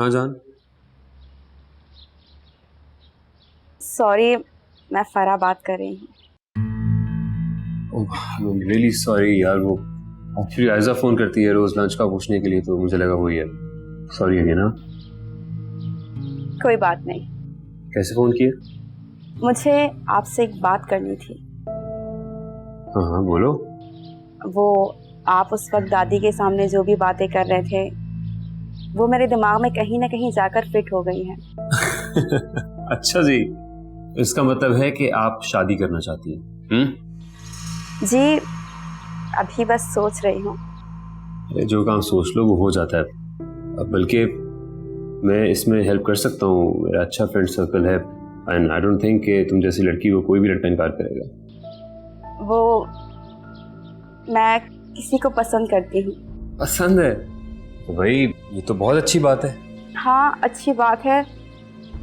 हाँ जान। सॉरी, मैं फरा बात कर रही हूँ। ओह रियली सॉरी यार, वो एक्चुअली आयजा फोन करती है रोज लंच का पूछने के लिए, तो मुझे लगा वही है। Sorry again. ना कोई बात नहीं। कैसे फोन किए? मुझे आपसे एक बात करनी थी। हाँ हाँ बोलो। वो आप उस वक्त दादी के सामने जो भी बातें कर रहे थे वो मेरे दिमाग में कहीं ना कहीं जाकर फिट हो गई हैं। अच्छा जी, इसका मतलब है कि आप शादी करना चाहती हैं? जी, अभी बस सोच रही हूँ। जो काम सोच लो वो हो जाता है। अब बल्कि मैं इसमें हेल्प कर सकता हूँ, मेरा अच्छा फ्रेंड सर्कल है एंड आई डोंट थिंक कि तुम जैसी लड़की को कोई भी लड़का इनकार करेगा। वो मैं किसी को पसंद करती हूँ। पसंद है? तो भाई ये तो बहुत अच्छी बात है। हाँ अच्छी बात है,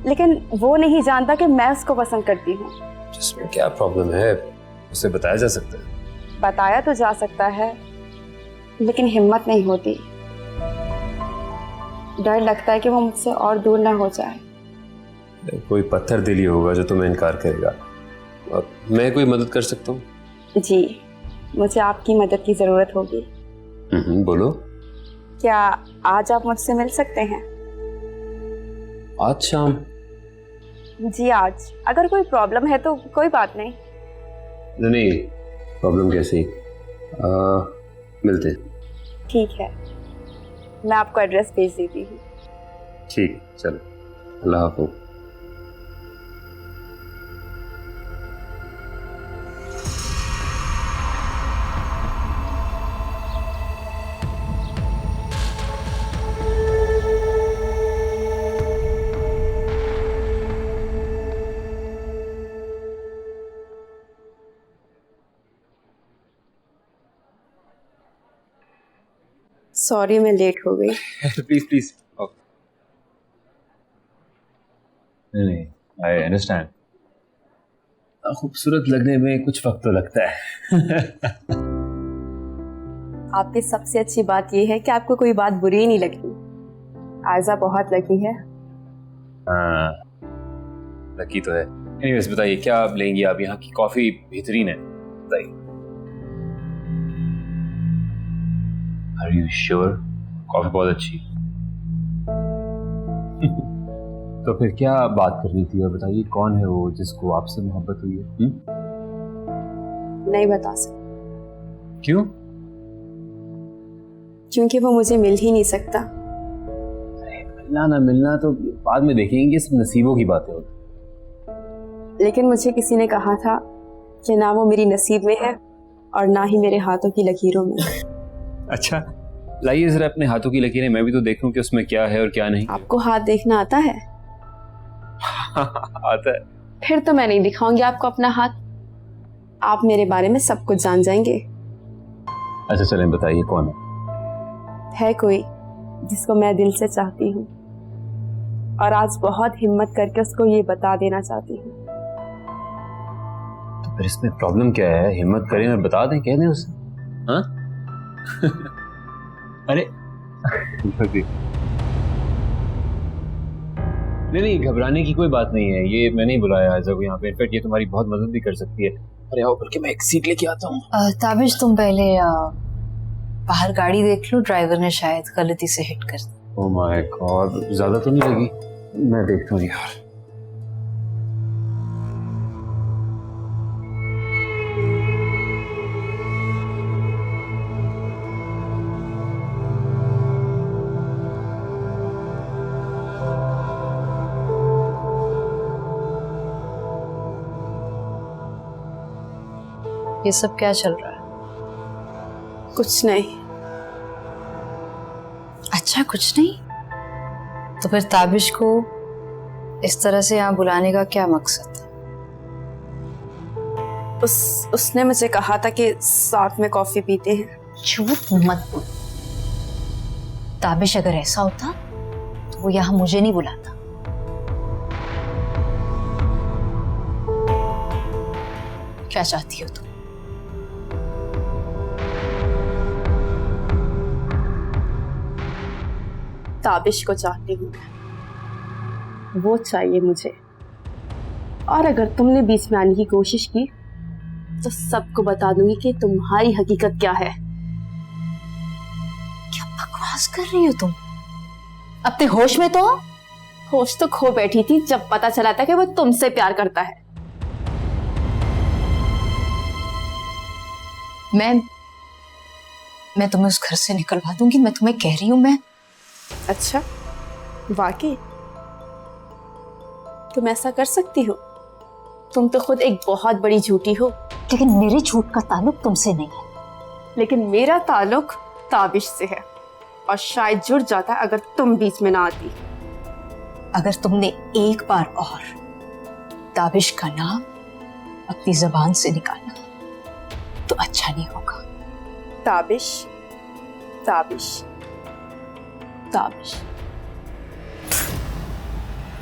लेकिन वो नहीं जानता कि मैं उसको पसंद करती हूँ। जिसमें क्या प्रॉब्लम है, उसे बताया जा सकता है। बताया तो जा सकता है लेकिन हिम्मत नहीं होती। डर लगता है कि वो मुझसे और दूर ना हो जाए। कोई पत्थर दिली होगा जो तुम्हें इनकार करेगा। अब मैं कोई मदद कर सकता हूँ? जी, मुझे आपकी मदद की जरूरत होगी। बोलो। क्या आज आप मुझसे मिल सकते हैं? आज शाम? जी आज। अगर कोई प्रॉब्लम है तो कोई बात नहीं। नहीं, प्रॉब्लम कैसी? मिलते हैं। ठीक है, मैं आपको एड्रेस भेज देती हूँ। ठीक, चलो, अल्लाह हाफ़िज़। सॉरी मैं लेट हो गई। Please please. नहीं, आई अंडरस्टैंड। खूबसूरत लगने में कुछ वक्त तो लगता है। आपकी सबसे अच्छी बात यह है कि आपको कोई बात बुरी ही नहीं लगती। आयजा बहुत लकी है। हाँ, लकी तो है। एनीवेज बताइए क्या आप लेंगी? आप यहाँ की कॉफी बेहतरीन है, बताइए। Are you sure? कॉफी बहुत अच्छी। तो फिर क्या बात करनी थी, और बताइए कौन है वो जिसको आपसे मोहब्बत हुई है? नहीं बता सकती। क्यों? क्योंकि वो मुझे मिल ही नहीं सकता। मिलना ना मिलना तो बाद में देखेंगे, सब नसीबों की बातें होती। लेकिन मुझे किसी ने कहा था कि ना वो मेरी नसीब में है और ना ही मेरे हाथों की लकीरों में। अच्छा, लाइए जरा अपने हाथों की लकीरें मैं भी तो देखूं कि उसमें क्या है और क्या नहीं। आपको हाथ देखना आता है? आता है। फिर तो मैं नहीं दिखाऊंगी आपको अपना हाथ। आप मेरे बारे में सब कुछ जान जाएंगे। अच्छा चलें, बताइए कौन है कोई जिसको मैं दिल से चाहती हूँ और आज बहुत हिम्मत करके उसको ये बता देना चाहती हूँ। तो फिर इसमें प्रॉब्लम क्या है? हिम्मत करें और बता दें, कह दें उसे। हाँ? अरे नहीं, घबराने की कोई बात नहीं है। ये मैं नहीं बुलाया आयजा को यहाँ पे, इनफैक्ट ये तुम्हारी बहुत मदद भी कर सकती है। अरे आओ, बल्कि मैं एक सीट लेके आता हूँ। ताबिश तुम पहले बाहर गाड़ी देख लो, ड्राइवर ने शायद गलती से हिट कर दी। ओह माय गॉड, ज्यादा तो नहीं लगी? मैं देखता हूँ यार। ये सब क्या चल रहा है? कुछ नहीं। अच्छा कुछ नहीं? तो फिर ताबिश को इस तरह से यहाँ बुलाने का क्या मकसद था? उसने मुझे कहा था कि साथ में कॉफी पीते हैं। झूठ मत बोल। ताबिश अगर ऐसा होता तो वो यहाँ मुझे नहीं बुलाता। क्या चाहती हो तुम? ताबिश को चाहती हूँ, वो चाहिए मुझे। और अगर तुमने बीच में आने की कोशिश की तो सबको बता दूंगी कि तुम्हारी हकीकत क्या है। क्या बकवास कर रही हो तुम? अपने होश में तो हो? होश तो खो बैठी थी जब पता चला था कि वो तुमसे प्यार करता है। मैं तुम्हें उस घर से निकलवा दूंगी, मैं तुम्हें कह रही हूं। मैं अच्छा, वाकई तुम ऐसा कर सकती हो? तुम तो खुद एक बहुत बड़ी झूठी हो। लेकिन मेरे झूठ का ताल्लुक तुमसे नहीं है। लेकिन मेरा ताल्लुक ताबिश से है, और शायद जुड़ जाता अगर तुम बीच में ना आती। अगर तुमने एक बार और ताबिश का नाम अपनी जबान से निकाला तो अच्छा नहीं होगा। ताबिश, ताबिश, ताबिश।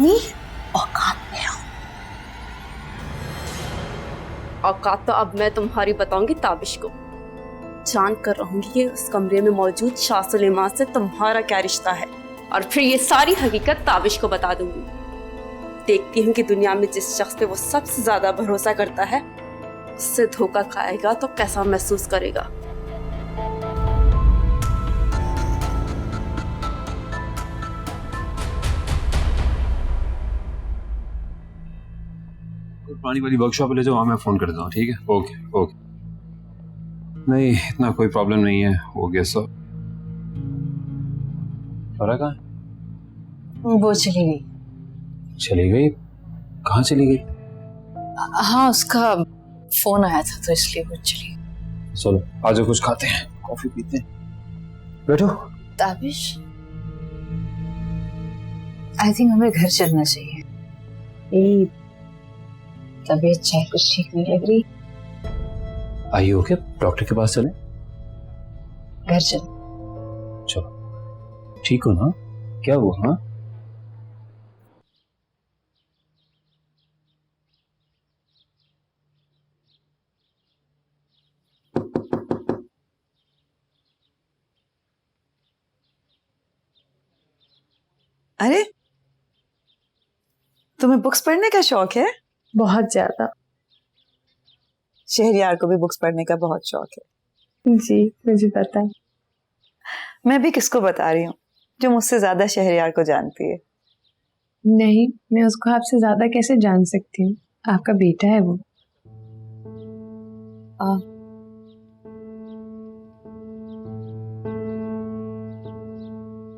नहीं, औकात में हो। औकात तो अब मैं तुम्हारी बताऊंगी ताबिश को। जान कर रहूंगी कि उस कमरे में मौजूद शाह सुलेमान से तुम्हारा क्या रिश्ता है, और फिर ये सारी हकीकत ताबिश को बता दूंगी। देखती हूँ कि दुनिया में जिस शख्स पे वो सबसे ज्यादा भरोसा करता है उससे धोखा खाएगा तो कैसा महसूस करेगा। पुरानी वाली वर्कशॉप ले जाओ, वहाँ मैं फोन कर देता हूँ। ठीक है, ओके ओके। नहीं, इतना कोई प्रॉब्लम नहीं है, हो गया सब। फरा कहाँ है? वो चली गई। चली गई? कहाँ चली गई? हाँ, उसका फोन आया था तो इसलिए वो चली गई। चलो आज कुछ खाते हैं, कॉफी पीते हैं। बैठो। ताबिश, आई थिंक हमें घर चलना चाहिए। तबीयत चाहे कुछ ठीक नहीं लग रही। आइए ओके, डॉक्टर के पास चले। घर चल। चलो, ठीक हो ना? क्या हुआ? हाँ, अरे, तुम्हें बुक्स पढ़ने का शौक है? बहुत ज्यादा। शहरयार को भी बुक्स पढ़ने का बहुत शौक है। जी मुझे पता है। मैं भी किसको बता रही हूँ जो मुझसे ज्यादा शहरयार को जानती है। नहीं, मैं उसको आपसे ज्यादा कैसे जान सकती हूँ? आपका बेटा है वो।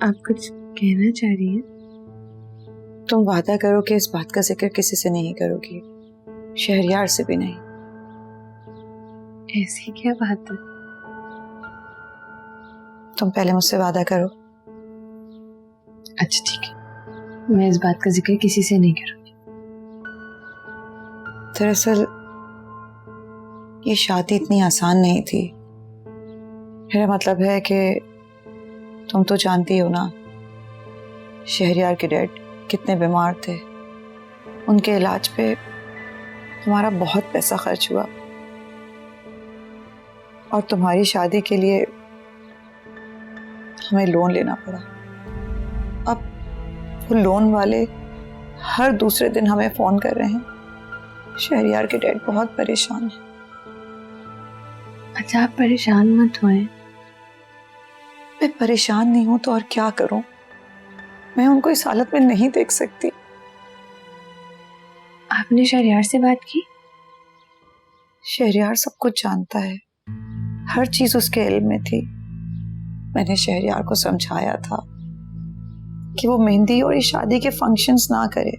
आप कुछ कहना चाह रही हैं? तुम वादा करो कि इस बात का जिक्र किसी से नहीं करोगी, शहरयार से भी नहीं। ऐसी क्या बात है? तुम पहले मुझसे वादा करो। अच्छा ठीक है, मैं इस बात का जिक्र किसी से नहीं करूंगी। दरअसल ये शादी इतनी आसान नहीं थी। मेरा मतलब है कि तुम तो जानती हो ना, शहरयार के डैड कितने बीमार थे। उनके इलाज पे हमारा बहुत पैसा खर्च हुआ, और तुम्हारी शादी के लिए हमें लोन लेना पड़ा। अब वो लोन वाले हर दूसरे दिन हमें फोन कर रहे हैं। शहरयार के डैड बहुत परेशान हैं। अच्छा, आप परेशान मत होएं। मैं परेशान नहीं हूं तो और क्या करूं? मैं उनको इस हालत में नहीं देख सकती। आपने शहरयार से बात की? शहरयार सब कुछ जानता है, हर चीज उसके इल्म में थी। मैंने शहरयार को समझाया था कि वो मेहंदी और इस शादी के फंक्शंस ना करे,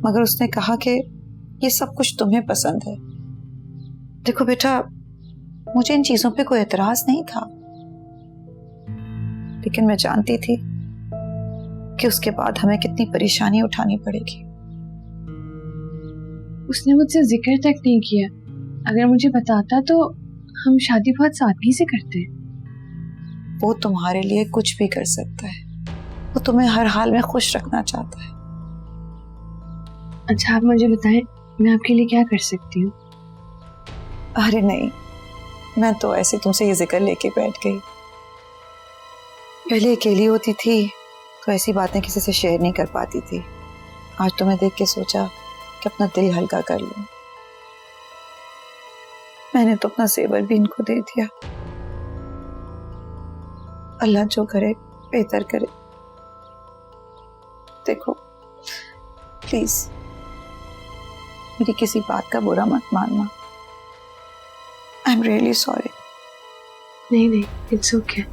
मगर उसने कहा कि ये सब कुछ तुम्हें पसंद है। देखो बेटा, मुझे इन चीजों पे कोई एतराज नहीं था, लेकिन मैं जानती थी कि उसके बाद हमें कितनी परेशानी उठानी पड़ेगी। उसने मुझसे जिक्र तक नहीं किया। अगर मुझे बताता तो हम शादी बहुत सादगी से करते। वो तुम्हारे लिए कुछ भी कर सकता है, वो तुम्हें हर हाल में खुश रखना चाहता है। अच्छा, आप मुझे बताएं, मैं आपके लिए क्या कर सकती हूँ? अरे नहीं, मैं तो ऐसे तुमसे ये जिक्र लेके बैठ गई। पहले अकेली होती थी तो ऐसी बातें किसी से शेयर नहीं कर पाती थी। आज तुम्हें देख के सोचा कि अपना दिल हल्का कर लूं। मैंने तो अपना जेवर भी इनको दे दिया। अल्लाह जो करे बेहतर करे। देखो प्लीज मेरी किसी बात का बुरा मत मानना। I am really sorry. नहीं नहीं, इट्स ओके।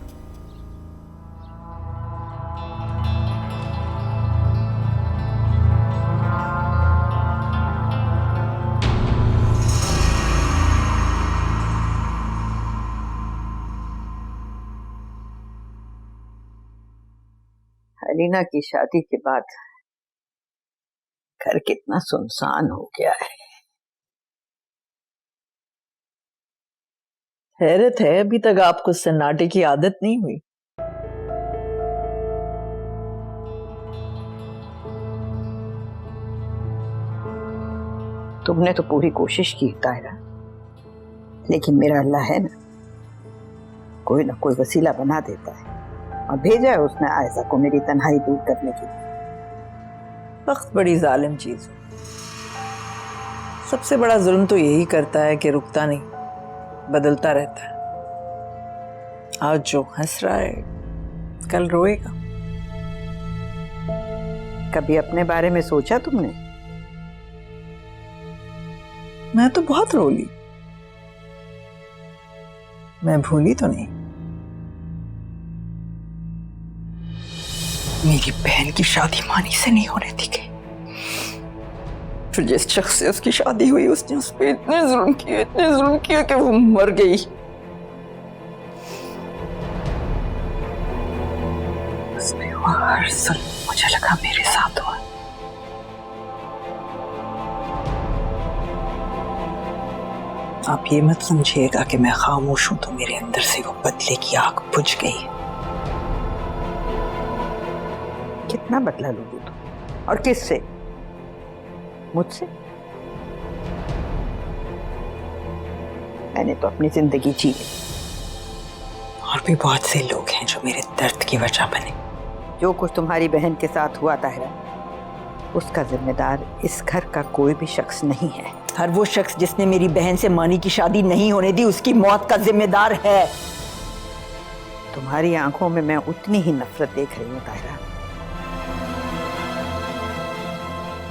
अलीना की शादी के बाद घर कितना सुनसान हो गया है। हैरत है अभी तक आपको सन्नाटे की आदत नहीं हुई। तुमने तो पूरी कोशिश की तायरा, लेकिन मेरा अल्लाह है ना, कोई ना कोई वसीला बना देता है और भेजा है उसने आयशा को मेरी तन्हाई दूर करने के लिए। वक्त बड़ी जालिम चीज है। सबसे बड़ा जुल्म तो यही करता है कि रुकता नहीं, बदलता रहता है। आज जो हंस रहा है कल रोएगा। कभी अपने बारे में सोचा तुमने? मैं तो बहुत रोली, मैं भूली तो नहीं। मेरी बहन की शादी मानी से नहीं होने दी गई, फिर जिस शख्स से उसकी शादी हुई उसने उस पर इतने जुल्म किए कि वो मर गई। उसमें हुआ हर जुल्म मुझे लगा मेरे साथ हुआ। आप ये मत समझिएगा कि मैं खामोश हूं तो मेरे अंदर से वो बदले की आग बुझ गई। कितना बदला लोगी तुम, और किससे? मुझसे? मैंने तो अपनी जिंदगी जी ली। और भी बहुत से लोग हैं जो मेरे दर्द की वजह बने। जो कुछ तुम्हारी बहन के साथ हुआ ताहिरा, उसका जिम्मेदार इस घर का कोई भी शख्स नहीं है। हर वो शख्स जिसने मेरी बहन से मानी की शादी नहीं होने दी, उसकी मौत का जिम्मेदार है। तुम्हारी आंखों में मैं उतनी ही नफरत देख रही हूँ ताहिरा,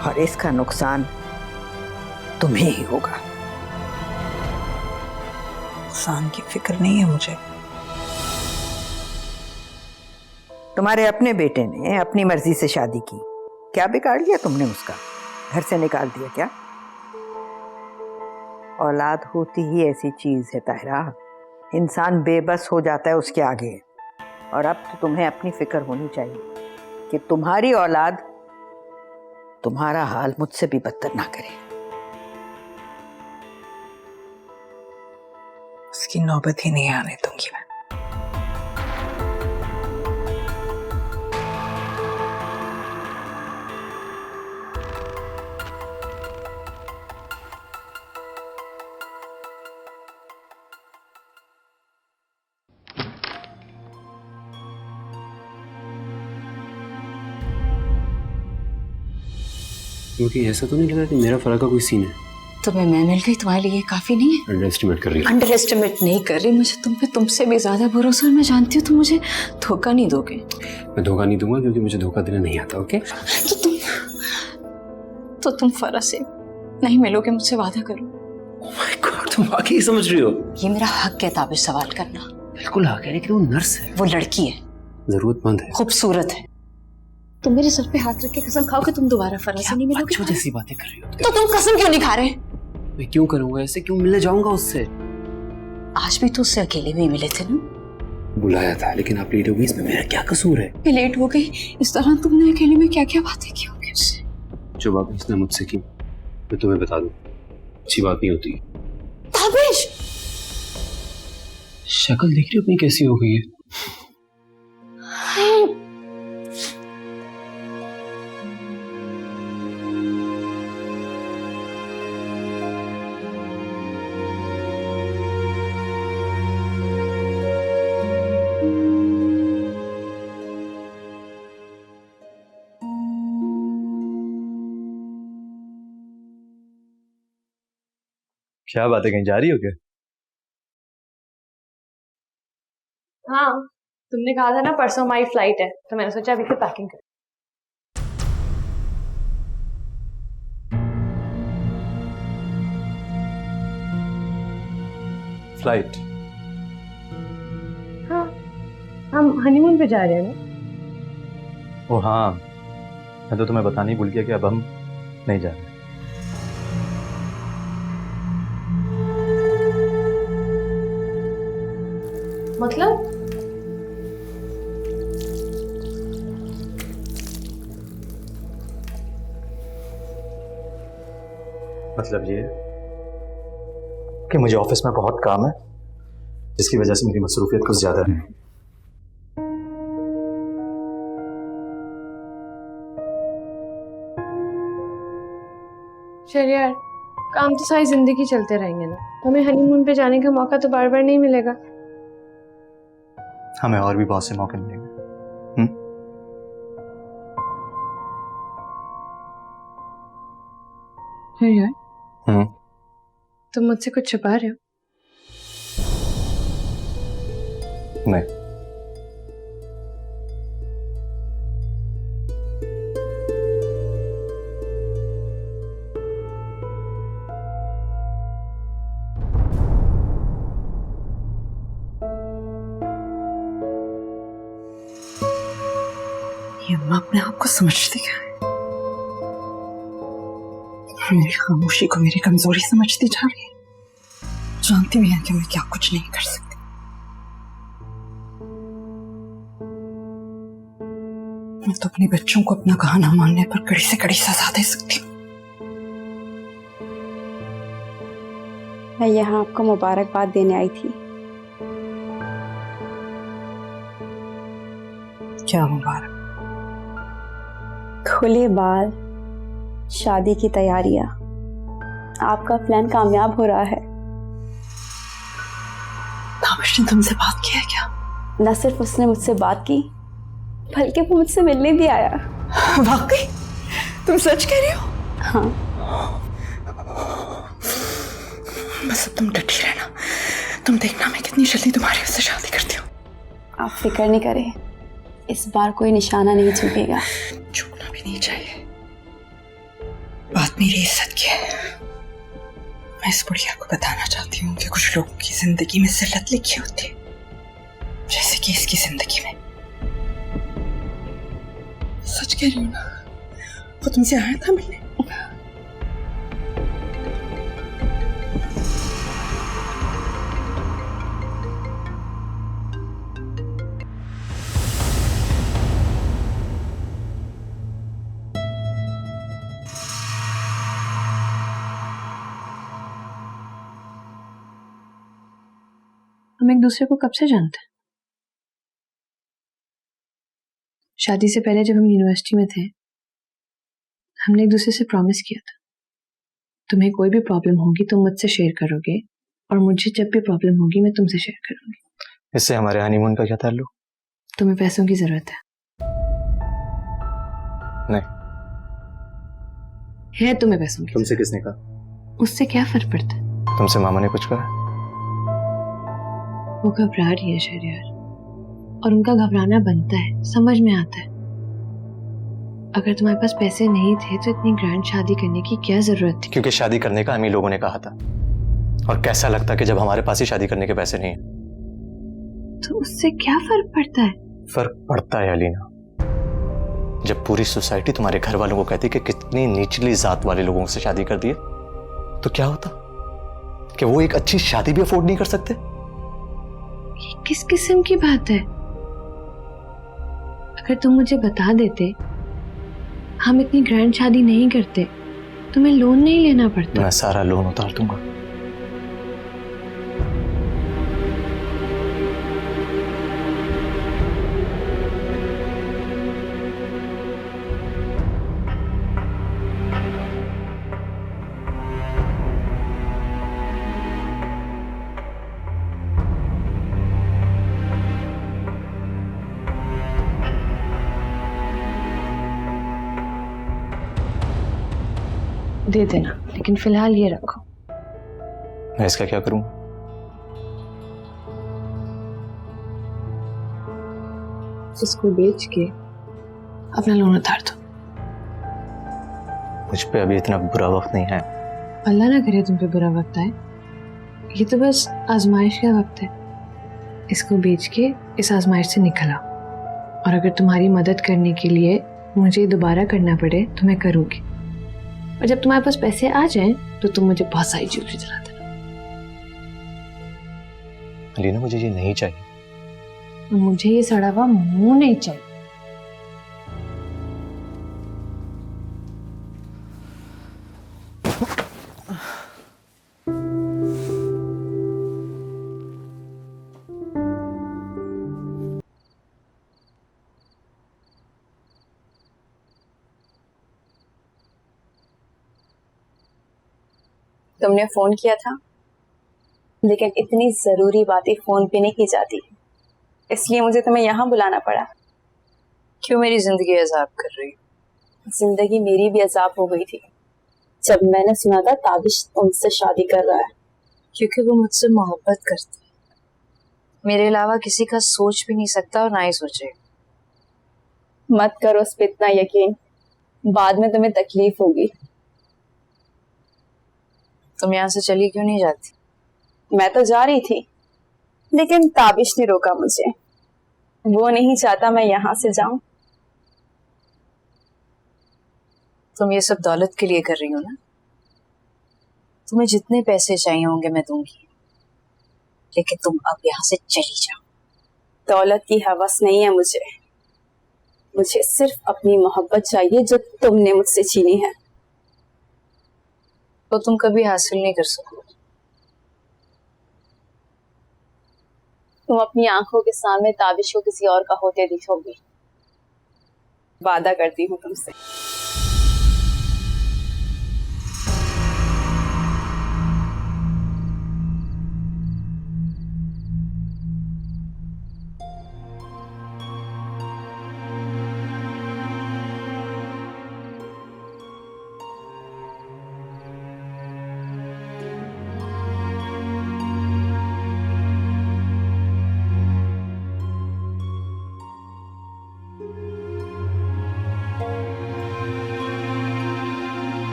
और इसका नुकसान तुम्हें ही होगा। नुकसान की फिक्र नहीं है मुझे। तुम्हारे अपने बेटे ने अपनी मर्जी से शादी की, क्या बिगाड़ लिया तुमने उसका? घर से निकाल दिया क्या? औलाद होती ही ऐसी चीज है ताहिरा, इंसान बेबस हो जाता है उसके आगे। और अब तो तुम्हें अपनी फिक्र होनी चाहिए कि तुम्हारी औलाद तुम्हारा हाल मुझसे भी बदतर ना करे। उसकी नौबत ही नहीं आने दूंगी मैं। क्योंकि ऐसा तो नहीं लगा कि मेरा फर्क का कोई सीन है। तुम्हें मैं मिल गई, तुम्हारे लिए काफी नहीं है? अंडर एस्टिमेट कर रही है। अंडर एस्टिमेट नहीं कर रही, मुझे तुम पे तुमसे भी ज्यादा भरोसा, और मैं जानती हूँ तुम मुझे धोखा नहीं दोगे। मैं धोखा नहीं दूंगा क्योंकि मुझे धोखा देना नहीं आता। ओके? तो तुम फरा से नहीं मिलोगे मुझसे, वादा करो। ओह माय गॉड, तुम वाकई ये समझ रही हो? ये मेरा हक है ताबिश सवाल करना। बिल्कुल हक है, लेकिन वो नर्स है, वो लड़की है, जरूरतमंद है, खूबसूरत है। तुम मेरे सर पे हाथ रख के कसम खाओ कि तुम दोबारा फरा से नहीं मिलोगे। बच्चों जैसी बातें कर रही हो। तो तुम कसम क्यों नहीं खा रहे? मैं क्यों करूंगा ऐसे? क्यों मिलने जाऊंगा उससे? आज भी तो उससे अकेले में ही मिले थे ना? बुलाया था, लेकिन आप लेट हो गई, इसमें मेरा क्या कसूर है? मैं लेट हो गई, इस दौरान तुमने अकेले में क्या क्या बातें की होंगी उससे? जो बात उसने मुझसे की मैं तुम्हें बता दूं, अच्छी बात नहीं होती। ताबिश, शक्ल देख रही हो अपनी कैसी हो गई है? क्या बात है, कहीं जा रही हो क्या? हाँ, तुमने कहा था ना परसों हमारी फ्लाइट है, तो मैंने सोचा अभी से पैकिंग कर। फ्लाइट? हाँ, हम हनीमून पे जा रहे हैं ना। ओ हाँ, मैं तो तुम्हें बताना ही भूल गया कि अब हम नहीं जा रहे। मतलब ये कि मुझे ऑफिस में बहुत काम है, जिसकी वजह से मेरी मसरूफियत कुछ ज्यादा है। चल यार, काम तो सारी जिंदगी चलते रहेंगे ना, हमें हनीमून पे जाने का मौका तो बार बार नहीं मिलेगा। हमें और भी बहुत से मौके मिलेंगे। यार, तुम मुझसे कुछ छुपा रहे हो? नहीं। ये अम्मा अपने आप को समझती क्या है? मेरी खामोशी को मेरी कमजोरी समझती जा रही है। जानती भी है कि मैं क्या कुछ नहीं कर सकती। मैं तो अपने बच्चों को अपना कहा ना मानने पर कड़ी से कड़ी सजा दे सकती हूँ। मैं यहाँ आपको मुबारकबाद देने आई थी। क्या मुबारक? खुले बाल, शादी की तैयारियां, आपका प्लान कामयाब हो रहा है। ताबिश ने तुमसे बात की है क्या? न सिर्फ उसने मुझसे बात की, बल्कि वो मुझसे मिलने भी आया। वाकई? तुम सच कह रही हो? हाँ। बस अब तुम डटी रहना। तुम देखना मैं कितनी जल्दी तुम्हारी उससे शादी करती हूँ। आप फिक्र नहीं करें, इस बार कोई निशाना नहीं चूकेगा। चूकना भी नहीं चाहिए। बात मेरी इज्जत की है। मैं इस बुढ़िया को बताना चाहती हूँ कि कुछ लोगों की जिंदगी में जिल्लत लिखी होती है, जैसे कि इसकी जिंदगी में। सच कह रही हूँ ना? वो तुमसे आया था मिलने? हम एक दूसरे को कब से जानते हैं? शादी से पहले जब हम यूनिवर्सिटी में थे, हमने एक दूसरे से प्रॉमिस किया था, तुम्हें कोई भी प्रॉब्लम होगी तुम मुझसे शेयर करोगे, और मुझे जब भी प्रॉब्लम होगी मैं तुमसे शेयर करूंगी। इससे हमारे हनीमून का क्या ताल्लुक? तुम्हें पैसों की जरूरत है? नहीं। है तुम्हें पैसों की? तुमसे किसने कहा? उससे क्या फर्क पड़ता है? तुमसे मामा ने कुछ कहा? वो घबरा रही है शहरियार, और उनका घबराना बनता है, समझ में आता है। अगर तुम्हारे पास पैसे नहीं थे तो इतनी ग्रैंड शादी करने की क्या जरूरत थी? क्योंकि शादी करने का हम ही लोगों ने कहा था, और कैसा लगता कि जब हमारे पास ही शादी करने के पैसे नहीं है। तो उससे क्या फर्क पड़ता है? फर्क पड़ता है अलीना। जब पूरी सोसाइटी तुम्हारे घर वालों को कहती कि कितनी निचली जात वाले लोगों से शादी कर दी, तो क्या होता कि वो एक अच्छी शादी भी अफोर्ड नहीं कर सकते? ये किस किस्म की बात है? अगर तुम मुझे बता देते हम इतनी ग्रैंड शादी नहीं करते, तुम्हें लोन नहीं लेना पड़ता। मैं सारा लोन उतार दूंगा। दे देना, लेकिन फिलहाल ये रखो। मैं इसका क्या करूं? इसको बेच के अपना लोन उतार दो। मुझ पे अभी इतना बुरा वक्त नहीं है। अल्लाह ना करे तुम पे बुरा वक्त आए। ये तो बस आजमाइश का वक्त है। इसको बेच के इस आजमाइश से निकल आओ। और अगर तुम्हारी मदद करने के लिए मुझे दोबारा करना पड़े तो मैं करूंगी। और जब तुम्हारे पास पैसे आ जाएं तो तुम मुझे बहुत सारी ज्वेलरी दिला देना। अलीना, मुझे ये नहीं चाहिए। और मुझे ये सड़ा हुआ मुंह नहीं चाहिए। तुमने फोन किया था, लेकिन इतनी जरूरी बातें फोन पे नहीं की जाती, इसलिए मुझे तुम्हें यहाँ बुलाना पड़ा। क्यों मेरी जिंदगी अजाब कर रही हो? जिंदगी मेरी भी अजाब हो गई थी जब मैंने सुना था ताबिश तुमसे शादी कर रहा है। क्योंकि वो मुझसे मोहब्बत करती है। मेरे अलावा किसी का सोच भी नहीं सकता और ना ही सोचे। मत करो उस पे इतना यकीन, बाद में तुम्हें तकलीफ होगी। तुम यहाँ से चली क्यों नहीं जाती? मैं तो जा रही थी, लेकिन ताबिश ने रोका मुझे। वो नहीं चाहता मैं यहाँ से जाऊं। तुम ये सब दौलत के लिए कर रही हो ना? तुम्हें जितने पैसे चाहिए होंगे मैं दूंगी, लेकिन तुम अब यहाँ से चली जाओ। दौलत की हवस नहीं है मुझे। मुझे सिर्फ अपनी मोहब्बत चाहिए जो तुमने मुझसे छीनी है। तो तुम कभी हासिल नहीं कर सकोगे। तुम अपनी आंखों के सामने ताबिश को किसी और का होते दिखोगी। वादा करती हूँ तुमसे।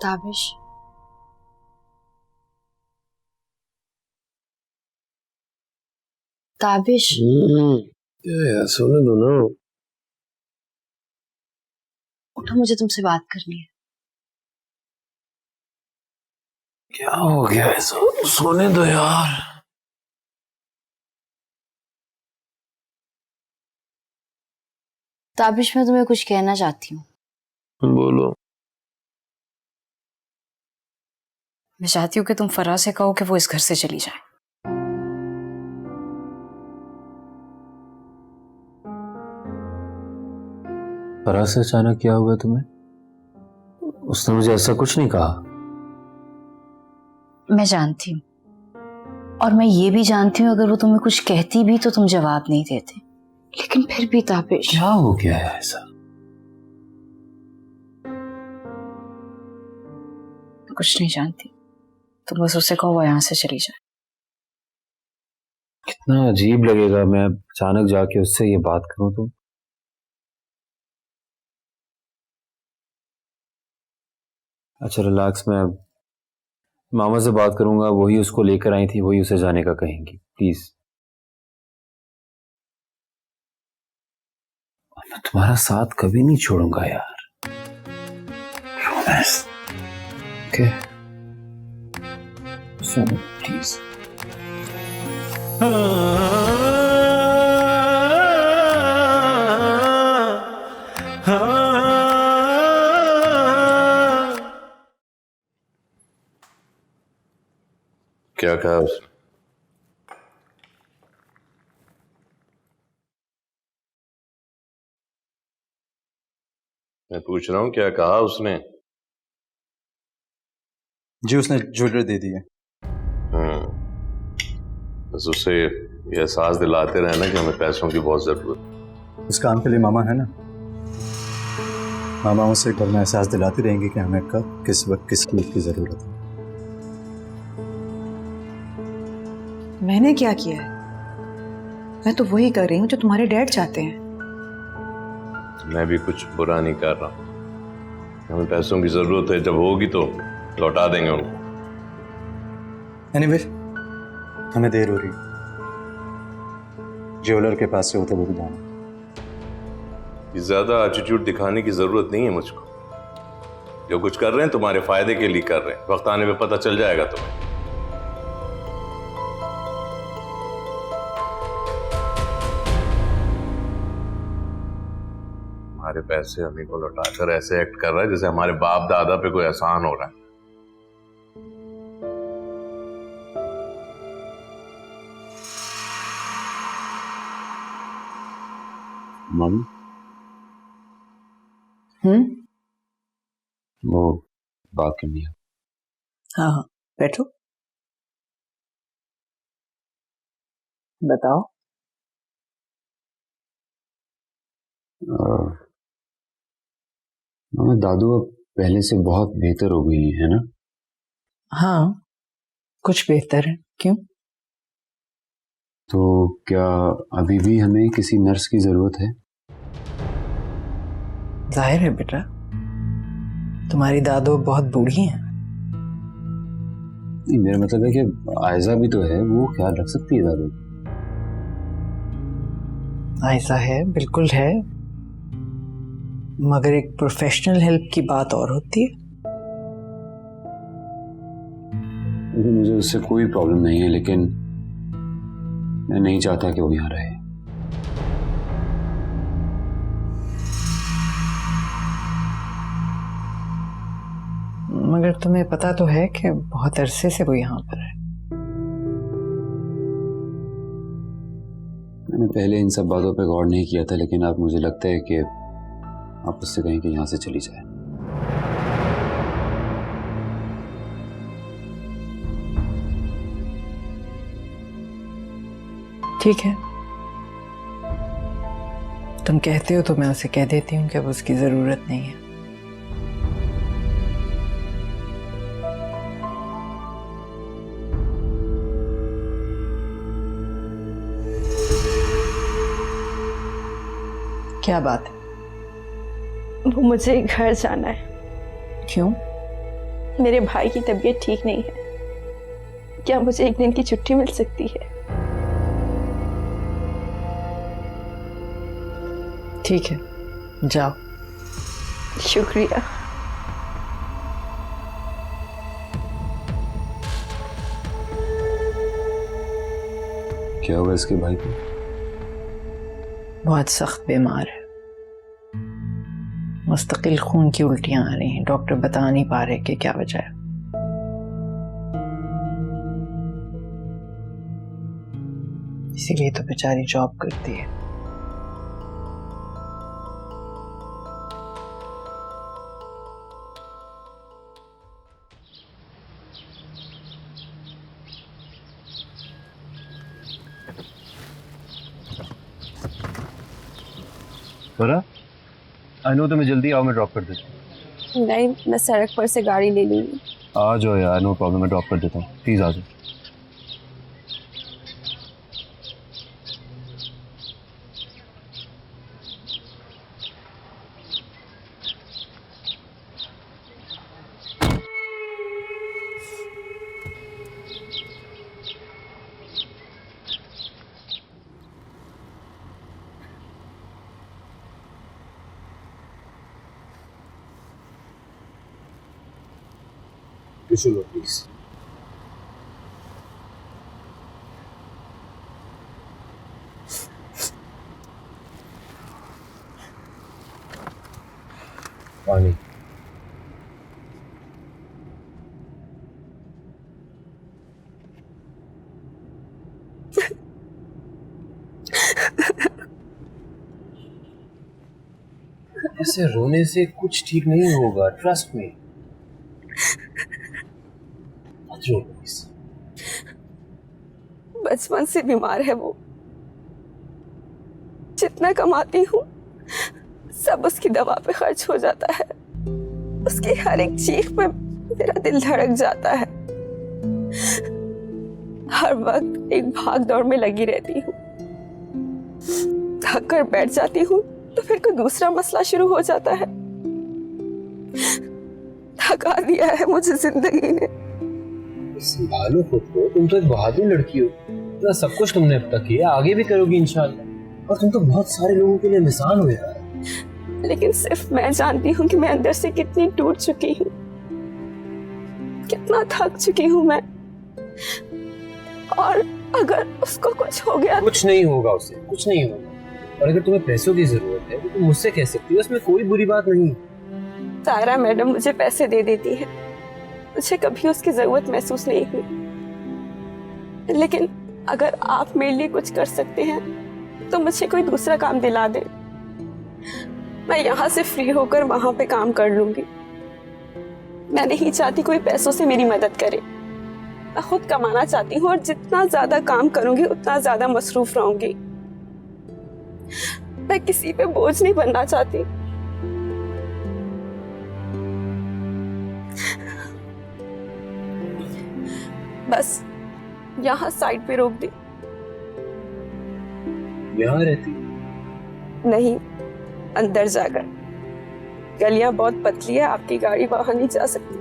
ताबिश, ताबिश, सोने दो ना। उठो, मुझे तुमसे बात करनी है। क्या हो गया है? सोने दो यार। ताबिश, मैं तुम्हें कुछ कहना चाहती हूँ। बोलो। मैं चाहती हूँ कि तुम फराज से कहो कि वो इस घर से चली जाए। फराज से अचानक क्या हुआ तुम्हें? उसने मुझे ऐसा कुछ नहीं कहा। मैं जानती हूँ, और मैं ये भी जानती हूँ अगर वो तुम्हें कुछ कहती भी तो तुम जवाब नहीं देते। लेकिन फिर भी ताबिश, क्या हो गया है ऐसा? मैं कुछ नहीं जानती। तुम बस उससे कहो वो यहाँ से चली जाए। कितना अजीब लगेगा मैं अचानक जाके उससे ये बात करूं तो। अच्छा रिलैक्स, मैं मामा से बात करूंगा, वही उसको लेकर आई थी, वही उसे जाने का कहेंगी। प्लीज, मैं तुम्हारा साथ कभी नहीं छोड़ूंगा यार। प्रॉमिस। Okay, please. क्या कहा उसने? मैं पूछ रहा हूं क्या कहा उसने? जी उसने ज्वेलरी दे दी है। बस उसे ये एहसास दिलाते रहना कि हमें पैसों की बहुत जरूरत है। उस काम के लिए मामा है ना, मामा उसे कल में एहसास दिलाती रहेंगे कि हमें कब किस वक्त किस चीज की जरूरत है। मैंने क्या किया है? मैं तो वही कर रही हूँ जो तुम्हारे डैड चाहते हैं। मैं भी कुछ बुरा नहीं कर रहा। हमें पैसों की जरूरत है, जब होगी तो लौटा देंगे उनको। एनीवे, हमें देर हो रही, ज्वेलर के पास से होते हुए भी जाना। ज्यादा एटीट्यूड दिखाने की जरूरत नहीं है मुझको। जो कुछ कर रहे हैं तुम्हारे फायदे के लिए कर रहे हैं, वक्त आने पे पता चल जाएगा तुम्हें। हमारे पैसे हमें को लौटाकर ऐसे एक्ट कर रहा है जैसे हमारे बाप दादा पे कोई एहसान हो रहा है। मम्मी वो बात करनी है। हाँ हाँ बैठो, बताओ। मम्मी दादू अब पहले से बहुत बेहतर हो गई है ना? हाँ कुछ बेहतर है। क्यों? तो क्या अभी भी हमें किसी नर्स की जरूरत है? जाहिर है बेटा, तुम्हारी दादू बहुत बूढ़ी हैं। नहीं, मेरा मतलब है कि आयजा भी तो है, वो ख्याल रख सकती है दादू। ऐसा है, बिल्कुल है, मगर एक प्रोफेशनल हेल्प की बात और होती है। मुझे उससे कोई प्रॉब्लम नहीं है, लेकिन मैं नहीं चाहता कि वो यहाँ रहे। मगर तुम्हें पता तो है कि बहुत अरसे से वो यहाँ पर है। मैंने पहले इन सब बातों पे गौर नहीं किया था, लेकिन अब मुझे लगता है कि आप उससे कहें कि यहाँ से चली जाए। ठीक है, तुम कहते हो तो मैं उसे कह देती हूँ कि अब उसकी जरूरत नहीं है। क्या बात है? वो मुझे घर जाना है। क्यों? मेरे भाई की तबीयत ठीक नहीं है। क्या मुझे एक दिन की छुट्टी मिल सकती है? ठीक है, जाओ। शुक्रिया। क्या हुआ इसके भाई को? बहुत सख्त बीमार है, मुस्तकिल खून की उल्टियां आ रही हैं। डॉक्टर बता नहीं पा रहे कि क्या वजह है। इसीलिए तो बेचारी जॉब करती है। आई नो, तुम्हें जल्दी आओ, मैं ड्रॉप कर देता हूँ। नहीं, मैं सड़क पर से गाड़ी ले लूंगी। आ जाओ यार, नो प्रॉब्लम, मैं ड्रॉप कर देता हूँ, प्लीज आ जाओ। Tissue low please. पानी। ऐसे रोने से कुछ ठीक नहीं होगा, ट्रस्ट मी। मत रो प्लीज। बचपन से बीमार है वो। जितना कमाती हूँ सब उसकी दवा पे खर्च हो जाता है। उसकी हर एक चीख पे मेरा दिल धड़क जाता है। हर वक्त एक भाग दौड़ में लगी रहती हूँ। थक कर बैठ जाती हूँ तो फिर कोई दूसरा मसला शुरू हो जाता है। थका दिया है मुझे जिंदगी ने। संभालो खुद को, तुम तो एक बहादुर लड़की हो। इतना सब कुछ तुमने अब तक किया, आगे भी करोगी इंशाल्लाह। और तुम तो बहुत सारे लोगों के लिए मिसाल हो यार। लेकिन सिर्फ मैं जानती हूँ कि मैं अंदर से कितनी टूट चुकी हूँ, कितना थक चुकी हूँ मैं। और अगर उसको कुछ हो गया, कुछ नहीं होगा उसे, कुछ नहीं होगा। और अगर तुम्हें पैसों की जरूरत है तो तुम मुझसे कह सकती हो, उसमें कोई बुरी बात नहीं। तायरा मैडम मुझे पैसे दे देती है, मुझे कभी उसकी जरूरत महसूस नहीं हुई। लेकिन अगर आप मेरे लिए कुछ कर सकते हैं तो मुझे कोई दूसरा काम दिला दे। मैं यहाँ से फ्री होकर वहां पे काम कर लूंगी। मैं नहीं चाहती कोई पैसों से मेरी मदद करे। मैं खुद कमाना चाहती हूँ और जितना ज्यादा काम करूंगी उतना ज्यादा मसरूफ रहूंगी। मैं किसी पे बोझ नहीं बनना चाहती। बस यहाँ साइड पे रोक दी। यहाँ रहती? नहीं, अंदर जाकर। गलियां बहुत पतली है, आपकी गाड़ी वहां नहीं जा सकती।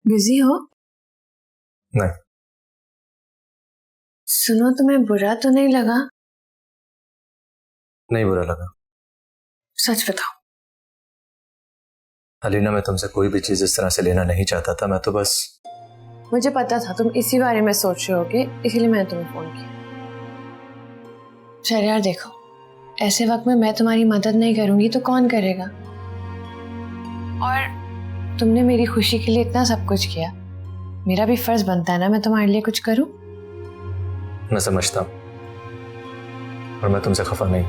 बिजी हो? नहीं। सुनो, तुम्हें बुरा तो नहीं लगा? नहीं बुरा लगा। सच बताओ। अलीना, मैं तुमसे कोई भी चीज इस तरह से लेना नहीं चाहता था। मैं तो बस, मुझे पता था तुम इसी बारे में सोच रहे होगे, इसलिए मैंने तुम्हें फोन किया। शहरयार देखो, ऐसे वक्त में मैं तुम्हारी मदद नहीं करूंगी तो कौन करेगा? और तुमने मेरी खुशी के लिए इतना सब कुछ किया, मेरा भी फर्ज बनता है ना मैं तुम्हारे लिए कुछ करूं। मैं समझता हूं और मैं तुमसे खफा नहीं।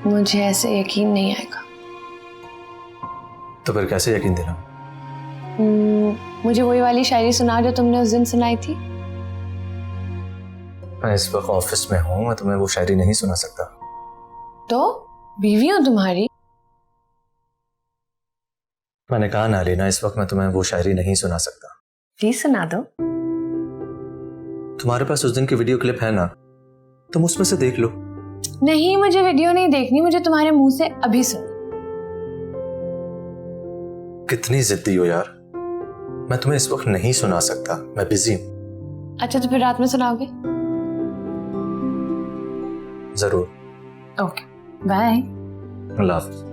मुझे ऐसे यकीन नहीं आएगा। तो फिर कैसे यकीन देना? मुझे वही वाली शायरी सुना जो तुमने उस दिन सुनाई थी। मैं इस वक्त ऑफिस में हूं, मैं तुम्हें वो शायरी नहीं सुना सकता। तो बीवी हूं तुम्हारी। मैंने कहा ना अलीना, इस वक्त मैं तुम्हें वो शायरी नहीं सुना सकता। प्लीज सुना दो। तुम्हारे पास उस दिन की वीडियो क्लिप है ना, तुम उसमें से देख लो। नहीं, मुझे वीडियो नहीं देखनी, मुझे तुम्हारे मुंह से अभी सुन। कितनी जिद्दी हो यार। मैं तुम्हें इस वक्त नहीं सुना सकता, मैं बिजी हूं। अच्छा, तो फिर रात में सुनाओगे? जरूर। Okay, bye. अल्लाह हाफिज।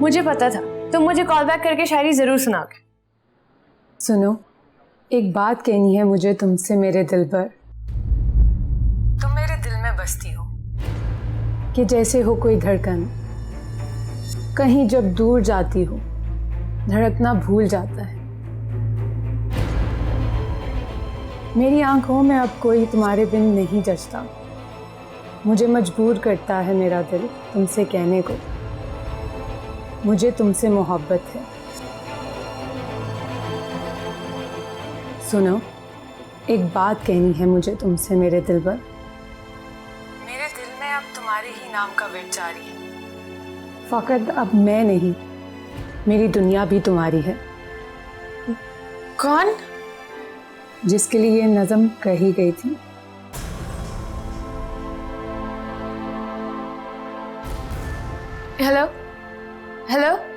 मुझे पता था तुम मुझे कॉल बैक करके शायरी जरूर सुनाओगे। सुनो, एक बात कहनी है मुझे तुमसे मेरे दिल पर। तुम मेरे दिल में बसती हो कि जैसे हो कोई धड़कन, कहीं जब दूर जाती हो धड़कना भूल जाता है। मेरी आंखों में अब कोई तुम्हारे बिन नहीं जचता। मुझे मजबूर करता है मेरा दिल तुमसे कहने को, मुझे तुमसे मोहब्बत है। सुनो, एक बात कहनी है मुझे तुमसे मेरे दिल पर। मेरे दिल में अब तुम्हारे ही नाम का विरह जारी है। फकत अब मैं नहीं, मेरी दुनिया भी तुम्हारी है। कौन? जिसके लिए ये नज़म कही गई थी। Hello hello